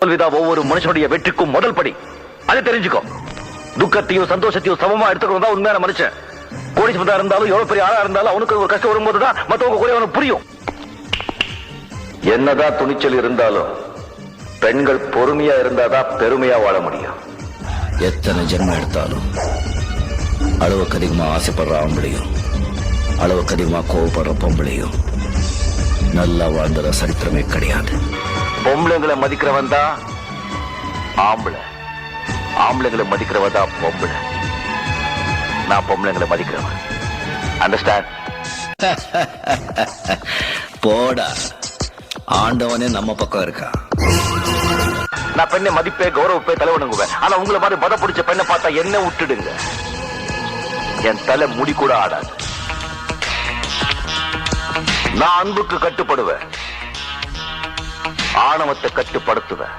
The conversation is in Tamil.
தோல்விதான் ஒவ்வொரு மனுஷனுடைய வெற்றிக்கும் முதல் படி. அதை தெரிஞ்சுக்கோ. துக்கத்தையும் சந்தோஷத்தையும் சமமா எடுத்துக்கணும் தான் உண்மையான மனுஷன். கோடீஸ்வரா இருந்தாலும் எவ்வளவு பெரிய ஆளா இருந்தாலும் அவனுக்கு ஒரு கஷ்டம் வரும்போதுதான் மத்தவங்க கூட அவனுக்கு புரியும். என்னதான் துணிச்சல் இருந்தாலும் பெண்கள் பொறுமையா இருந்தாதான் பெருமையா வாழ முடியும். எத்தனை ஜென்மம் எடுத்தாலும் அளவுக்கு அதிகமா ஆசைப்படுற ஆம்பளையும் அளவுக்கு அதிகமா கோவப்படுற பொம்பளையும் நல்லா வாழ்ந்துற சரித்திரமே கிடையாது. பொம்பளைங்களை மதிக்கிறவன் தான் ஆம்பளை, ஆம்பளைங்களை மதிக்கிறவன் தான் பொம்பளை. நான் பொம்பளைங்களை மதிக்கிறவன். அண்டர்ஸ்டாண்ட்? போடா, ஆண்டவனே நம்ம பக்கம் இருக்கா. நான் பெண்ணை மதிப்பே கௌரவப்பே தலைவனுங்குவேன். ஆனா உங்களை மாதிரி பத பிடிச்ச பெண்ணை பார்த்தா என்ன விட்டுடுங்க, என் தலை முடி கூட ஆடாது. நான் அன்புக்கு கட்டுப்படுவேன், ஆணவத்தை கட்டுப்படுத்துவேன்.